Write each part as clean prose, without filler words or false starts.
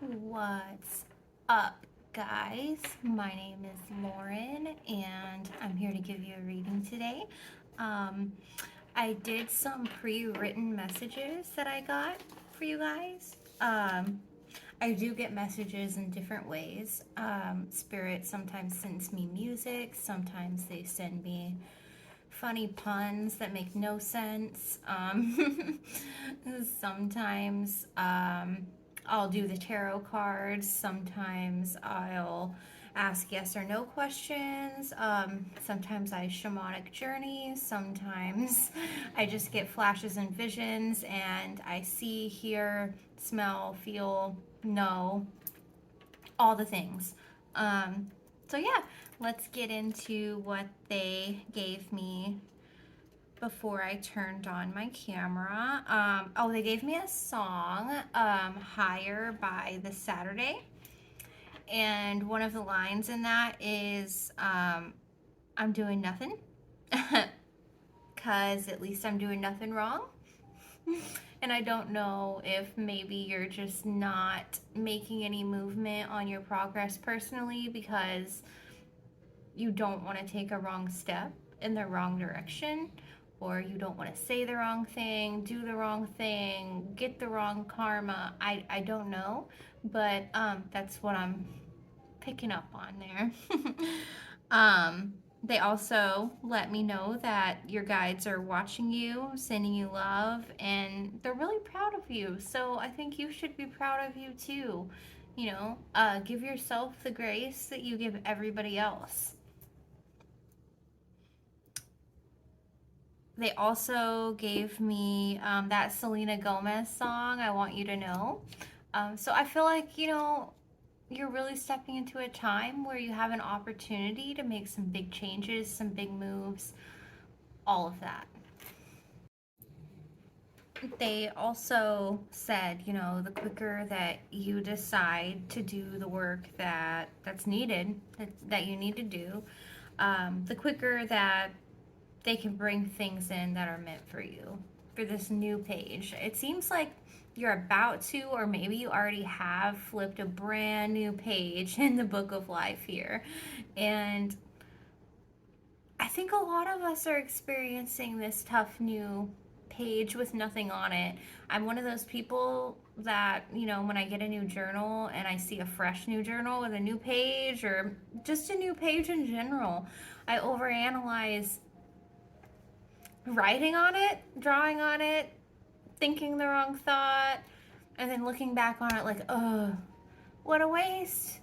What's up, guys? My name is Lauren, and I'm here to give you a reading today. Um, I did some pre-written messages that I got for you guys. I do get messages in different ways. Spirit sometimes sends me music, sometimes they send me funny puns that make no sense. Sometimes I'll do the tarot cards. Sometimes I'll ask yes or no questions. Sometimes I shamanic journey. Sometimes I just get flashes and visions and I see, hear, smell, feel, know all the things. So yeah, let's get into what they gave me before I turned on my camera. Oh, they gave me a song, Higher by The Saturday. And one of the lines in that is, I'm doing nothing. Because at least I'm doing nothing wrong. And I don't know if maybe you're just not making any movement on your progress personally because you don't want to take a wrong step in the wrong direction, or you don't want to say the wrong thing, do the wrong thing, get the wrong karma. I don't know, but that's what I'm picking up on there. They also let me know that your guides are watching you, sending you love, and they're really proud of you. So I think you should be proud of you too. Give yourself the grace that you give everybody else. They also gave me that Selena Gomez song, I Want You to Know. So I feel like, you're really stepping into a time where you have an opportunity to make some big changes, some big moves, all of that. They also said, the quicker that you decide to do the work that's needed, that you need to do, the quicker that they can bring things in that are meant for you for this new page. It seems like you're about to, or maybe you already have, flipped a brand new page in the book of life here. And I think a lot of us are experiencing this tough new page with nothing on it. I'm one of those people that, when I get a new journal and I see a fresh new journal with a new page or just a new page in general, I overanalyze writing on it, drawing on it, thinking the wrong thought, and then looking back on it like, oh, what a waste,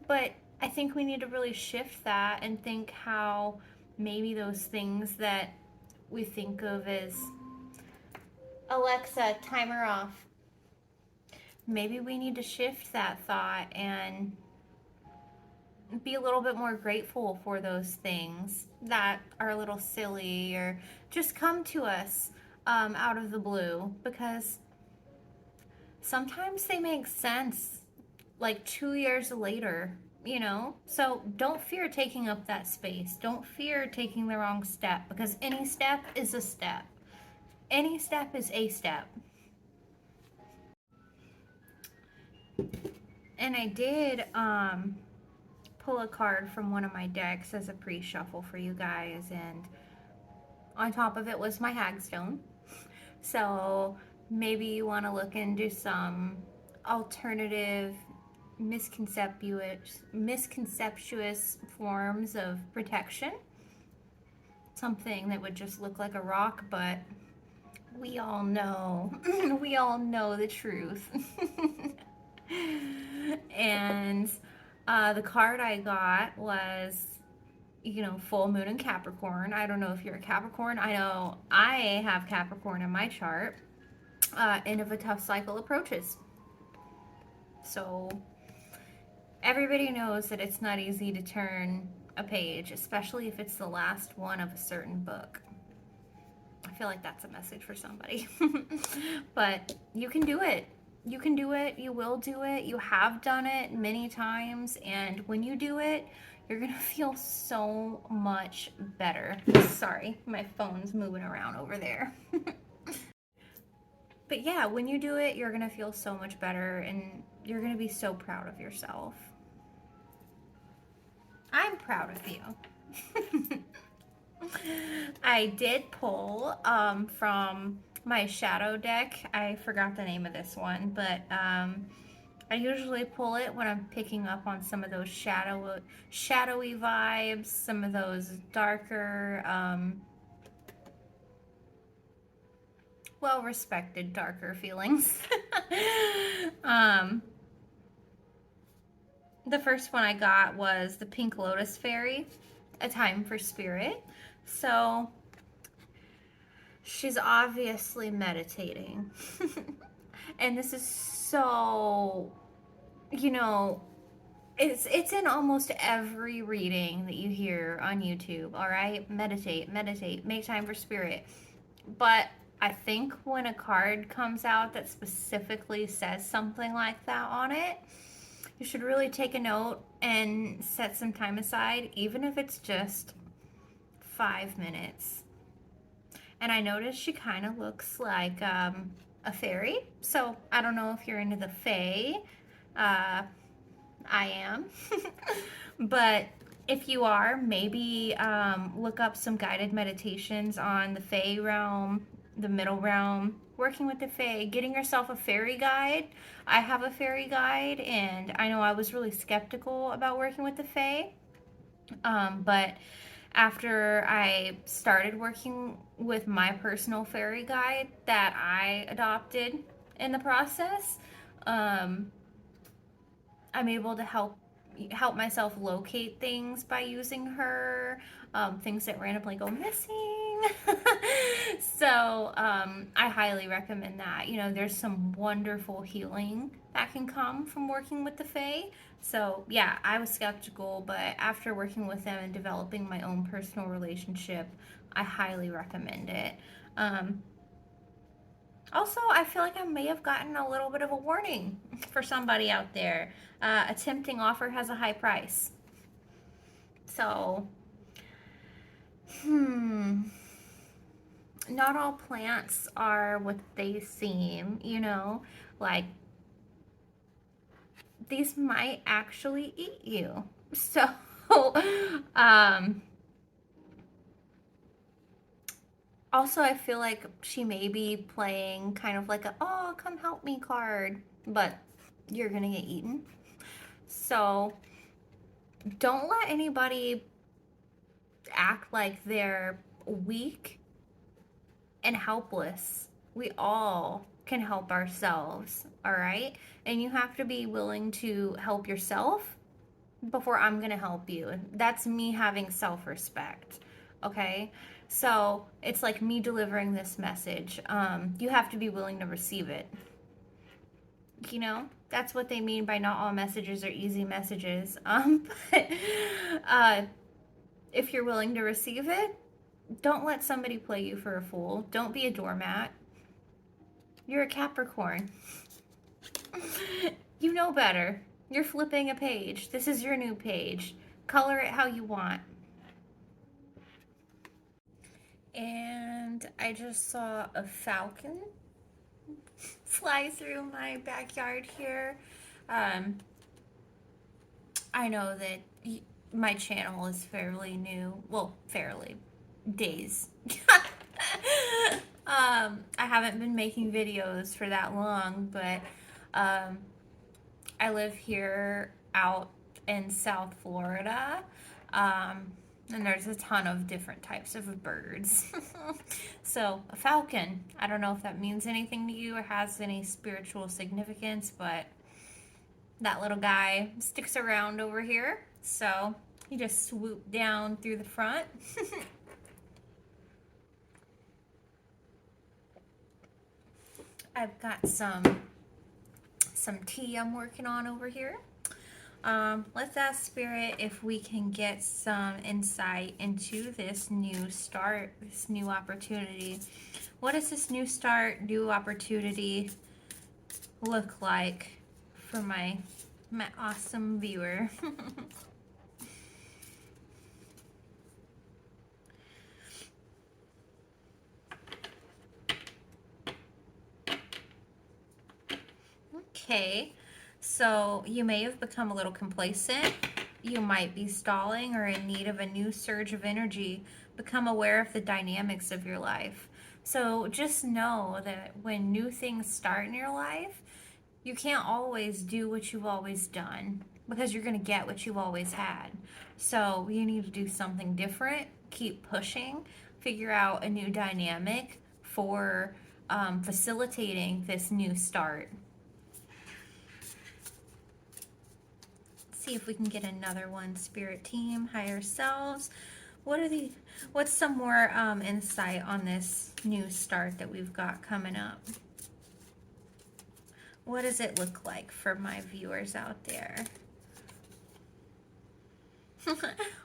But I think we need to really shift that and think how maybe those things that we think of as, Alexa, timer off. Maybe we need to shift that thought and be a little bit more grateful for those things that are a little silly or just come to us out of the blue, because sometimes they make sense like 2 years later, So don't fear taking up that space. Don't fear taking the wrong step, because any step is a step. Any step is a step. And I did pull a card from one of my decks as a pre-shuffle for you guys, and on top of it was my hagstone. So maybe you want to look into some alternative misconceptuous forms of protection. Something that would just look like a rock, but we all know we all know the truth. And the card I got was, full moon in Capricorn. I don't know if you're a Capricorn. I know I have Capricorn in my chart. End of a tough cycle approaches. So everybody knows that it's not easy to turn a page, especially if it's the last one of a certain book. I feel like that's a message for somebody. But you can do it. You can do it. You will do it. You have done it many times. And when you do it, you're going to feel so much better. Sorry, my phone's moving around over there. But yeah, when you do it, you're going to feel so much better and you're going to be so proud of yourself. I'm proud of you. I did pull from my shadow deck. I forgot the name of this one, but I usually pull it when I'm picking up on some of those shadowy vibes, some of those darker, well-respected darker feelings. um, the first one I got was the Pink Lotus Fairy, A Time for Spirit. So she's obviously meditating. And this is so, you know, it's in almost every reading that you hear on YouTube, all right? Meditate, meditate, make time for spirit. But I think when a card comes out that specifically says something like that on it, you should really take a note and set some time aside, even if it's just 5 minutes. And I noticed she kind of looks like a fairy. So I don't know if you're into the fae. I am. But if you are, maybe look up some guided meditations on the fae realm, the middle realm, working with the fae, getting yourself a fairy guide. I have a fairy guide, and I know I was really skeptical about working with the fae. But after I started working with my personal fairy guide that I adopted in the process, um, I'm able to help myself locate things by using her, things that randomly go missing. So I highly recommend that. You know, there's some wonderful healing that can come from working with the Fae. So yeah, I was skeptical, but after working with them and developing my own personal relationship, I highly recommend it. Um, Also, I feel like I may have gotten a little bit of a warning for somebody out there. A tempting offer has a high price. So, hmm, not all plants are what they seem, you know? Like, these might actually eat you. So, um, also, I feel like she may be playing kind of like a, oh, come help me card, but you're gonna get eaten. So, don't let anybody act like they're weak and helpless. We all can help ourselves, all right? And you have to be willing to help yourself before I'm going to help you. That's me having self respect, okay? So it's like me delivering this message. You have to be willing to receive it. You know, that's what they mean by not all messages are easy messages. But if you're willing to receive it, don't let somebody play you for a fool. Don't be a doormat. You're a Capricorn. You know better. You're flipping a page. This is your new page. Color it how you want. And I just saw a falcon fly through my backyard here. Um, I know that my channel is fairly new. Well, fairly. Days. I haven't been making videos for that long, but I live here out in South Florida, and there's a ton of different types of birds. So, a falcon, I don't know if that means anything to you or has any spiritual significance, but that little guy sticks around over here. So, he just swooped down through the front. I've got some tea I'm working on over here. Let's ask Spirit if we can get some insight into this new start, this new opportunity. What does this new start, new opportunity look like for my awesome viewer? Okay, so you may have become a little complacent. You might be stalling or in need of a new surge of energy. Become aware of the dynamics of your life. So just know that when new things start in your life, you can't always do what you've always done because you're going to get what you've always had. So you need to do something different, keep pushing, figure out a new dynamic for facilitating this new start. See if we can get another one. Spirit team, higher selves. What's some more insight on this new start that we've got coming up? What does it look like for my viewers out there?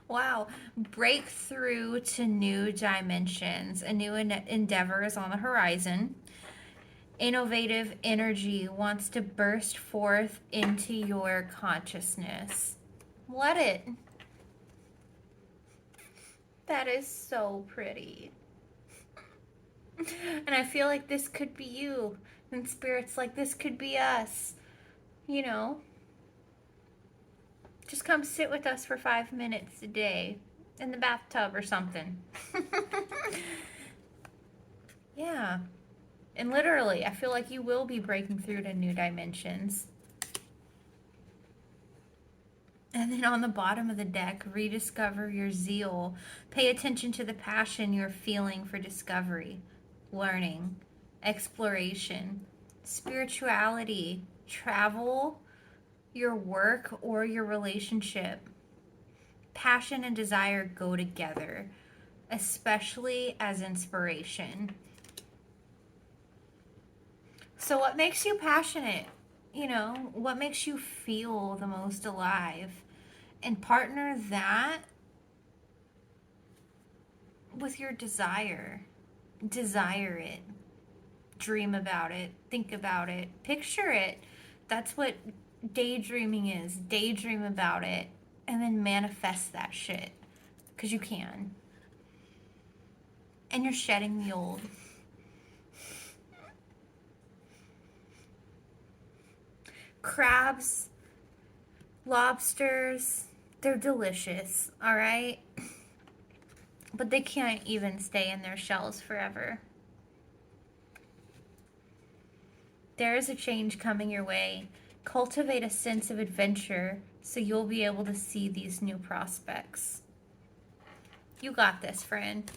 Wow, breakthrough to new dimensions. A new endeavor is on the horizon. Innovative energy wants to burst forth into your consciousness. Let it. That is so pretty. And I feel like this could be you. And Spirit's like, this could be us. You know? Just come sit with us for 5 minutes a day in the bathtub or something. Yeah. And literally, I feel like you will be breaking through to new dimensions. And then on the bottom of the deck, rediscover your zeal. Pay attention to the passion you're feeling for discovery, learning, exploration, spirituality, travel, your work, or your relationship. Passion and desire go together, especially as inspiration. So, what makes you passionate? You know, what makes you feel the most alive? And partner that with your desire. Desire it. Dream about it. Think about it. Picture it. That's what daydreaming is. Daydream about it. And then manifest that shit. Because you can. And you're shedding the old. Crabs, lobsters, they're delicious, all right? But they can't even stay in their shells forever. There is a change coming your way. Cultivate a sense of adventure so you'll be able to see these new prospects. You got this, friend.